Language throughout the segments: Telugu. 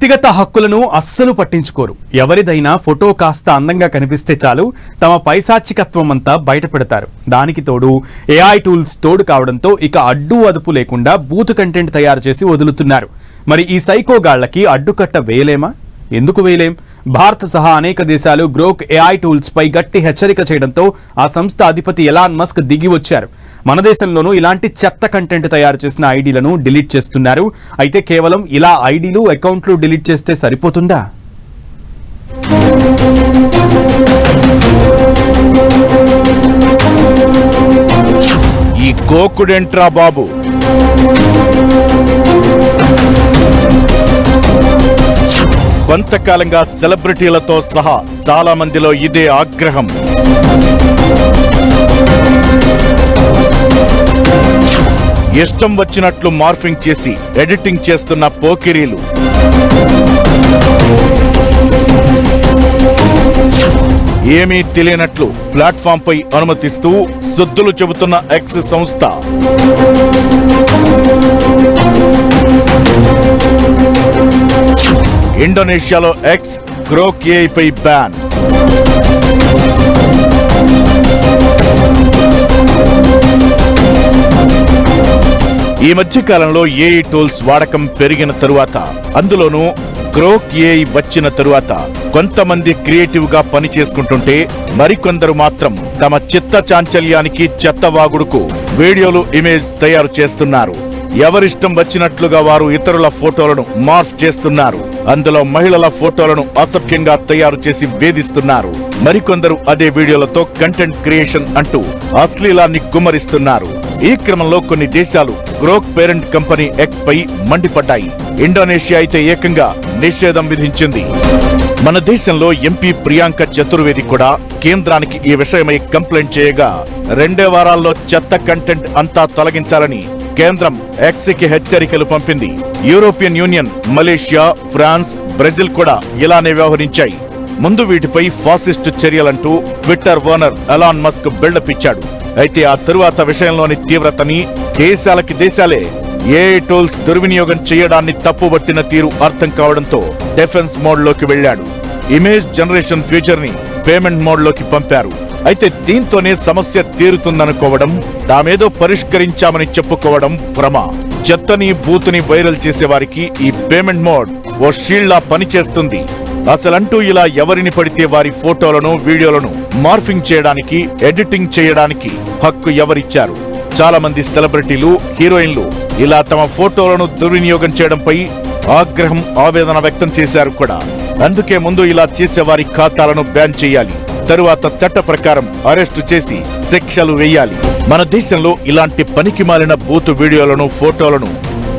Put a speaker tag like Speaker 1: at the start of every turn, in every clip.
Speaker 1: వ్యక్తిగత హక్కులను అస్సలు పట్టించుకోరు. ఎవరిదైనా ఫోటో కాస్త అందంగా కనిపిస్తే చాలు తమ పైశాచికత్వం అంతా బయటపెడతారు. దానికి తోడు ఏఐ టూల్స్ తోడు కావడంతో ఇక అడ్డు అదుపు లేకుండా బూత్ కంటెంట్ తయారు చేసి వదులుతున్నారు. మరి ఈ సైకోగాళ్లకి అడ్డుకట్ట వేయలేమా? ఎందుకు వేయలేం? భారత్ సహా అనేక దేశాలు గ్రోక్ ఏఐ టూల్స్ పై గట్టి హెచ్చరిక చేయడంతో ఆ సంస్థ అధిపతి ఎలాన్ మస్క్ దిగి వచ్చారు. మన దేశంలోనూ ఇలాంటి చెత్త కంటెంట్ తయారు చేసిన ఐడీలను డిలీట్ చేస్తున్నారు. అయితే కేవలం ఇలా ఐడీలు అకౌంట్లు డిలీట్ చేస్తే సరిపోతుందా?
Speaker 2: ఈ గోకుడెంట్రా బాబు, కొంతకాలంగా సెలబ్రిటీలతో సహా చాలా మందిలో ఇదే ఆగ్రహం. ఇష్టం వచ్చినట్లు మార్ఫింగ్ చేసి ఎడిటింగ్ చేస్తున్న పోకిరీలు. ఏమీ తెలియనట్లు ప్లాట్ఫామ్ పై అనుమతిస్తూ సుద్దులు చెబుతున్న ఎక్స్ సంస్థ. ఇండోనేషియాలో ఎక్స్ గ్రోక్ ఏఐ పై బ్యాన్. ఈ మధ్య కాలంలో ఏఐ టూల్స్ వాడకం పెరిగిన తరువాత, అందులోనూ గ్రోక్ ఏఐ వచ్చిన తరువాత కొంతమంది క్రియేటివ్ గా పని చేసుకుంటుంటే మరికొందరు మాత్రం తమ చిత్త చాంచల్యానికి చెత్తవాగుడుకు వీడియోలు, ఇమేజ్ తయారు చేస్తున్నారు. ఎవరిష్టం వచ్చినట్లుగా వారు ఇతరుల ఫోటోలను మార్ఫ్ చేస్తున్నారు. అందులో మహిళల ఫోటోలను అసభ్యంగా తయారు చేసి వేధిస్తున్నారు. మరికొందరు అదే వీడియోలతో కంటెంట్ క్రియేషన్ అంటూ అశ్లీలాన్ని గుమ్మరిస్తున్నారు. ఈ క్రమంలో కొన్ని దేశాలు గ్రోక్ పేరెంట్ కంపెనీ ఎక్స్ పై మండిపడ్డాయి. ఇండోనేషియా అయితే ఏకంగా నిషేధం విధించింది. మన దేశంలో ఎంపీ ప్రియాంక చతుర్వేది కూడా కేంద్రానికి ఈ విషయమై కంప్లైంట్ చేయగా 2 వారాల్లో చెత్త కంటెంట్ అంతా తొలగించాలని కేంద్రం ఎక్స్కి హెచ్చరికలు పంపింది. European Union, Malaysia, France, Brazil కూడా ఇలానే వ్యవహరించాయి. ముందు వీటిపై ఫాసిస్ట్ చర్యలంటూ Twitter owner Elon Musk buildup ఇచ్చాడు. అయితే ఆ తరువాత విషయంలోని తీవ్రతని దేశాలకి దేశాలే ఏఐ టూల్స్ దుర్వినియోగం చేయడాన్ని తప్పుబట్టిన తీరు అర్థం కావడంతో డిఫెన్స్ మోడ్ లోకి వెళ్లాడు. ఇమేజ్ జనరేషన్ ఫ్యూచర్ ని పేమెంట్ మోడ్ లోకి పంపారు. అయితే దీంతోనే సమస్య తీరుతుందనుకోవడం, తామేదో పరిష్కరించామని చెప్పుకోవడం భ్రమ. చెత్తని బూతుని వైరల్ చేసే వారికి ఈ పేమెంట్ మోడ్ ఓ షీల్డ్లా పనిచేస్తుంది. అసలంటూ ఇలా ఎవరిని పడితే వారి ఫోటోలను, వీడియోలను మార్ఫింగ్ చేయడానికి, ఎడిటింగ్ చేయడానికి హక్కు ఎవరిచ్చారు? చాలా మంది సెలబ్రిటీలు, హీరోయిన్లు ఇలా తమ ఫోటోలను దుర్వినియోగం చేయడంపై ఆగ్రహం, ఆవేదన వ్యక్తం చేశారు కూడా. అందుకే ముందు ఇలా చేసేవారి ఖాతాలను బ్యాన్ చేయాలి. తరువాత చట్ట ప్రకారం అరెస్టు చేసి శిక్షలు వేయాలి. మన దేశంలో ఇలాంటి పనికి మాలిన బూతు వీడియోలను, ఫోటోలను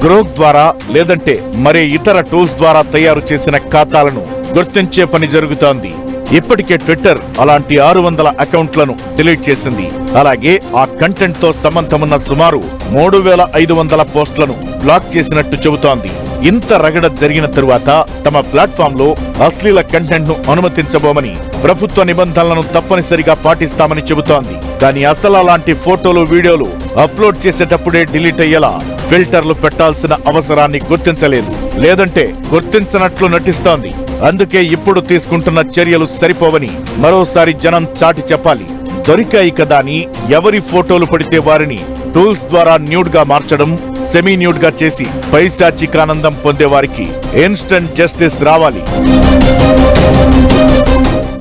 Speaker 2: గ్రోక్ ద్వారా లేదంటే మరే ఇతర టూల్స్ ద్వారా తయారు చేసిన ఖాతాలను గుర్తించే పని జరుగుతోంది. ఇప్పటికే ట్విట్టర్ అలాంటి 600 అకౌంట్లను డిలీట్ చేసింది. అలాగే ఆ కంటెంట్ తో సంబంధమున్న సుమారు 3500 పోస్టులను బ్లాక్ చేసినట్టు చెబుతోంది. ఇంత రగడ జరిగిన తరువాత తమ ప్లాట్ఫామ్ లో అశ్లీల కంటెంట్ ను అనుమతించబోమని, ప్రభుత్వ నిబంధనలను తప్పనిసరిగా పాటిస్తామని చెబుతోంది. కానీ అసలు అలాంటి ఫోటోలు, వీడియోలు అప్లోడ్ చేసేటప్పుడే డిలీట్ అయ్యేలా ఫిల్టర్లు పెట్టాల్సిన అవసరాన్ని గుర్తించలేదు. లేదంటే గుర్తించనట్లు నటిస్తోంది. అందుకే ఇప్పుడు తీసుకుంటున్న చర్యలు సరిపోవని మరోసారి జనం చాటి చెప్పాలి. దొరికాయి కదా అని ఎవరి ఫోటోలు పడితే వారిని టూల్స్ ద్వారా న్యూడ్ గా మార్చడం, సెమీ న్యూడ్ గా చేసి పైశాచికానందం పొందే వారికి ఇన్స్టంట్ జస్టిస్ రావాలి.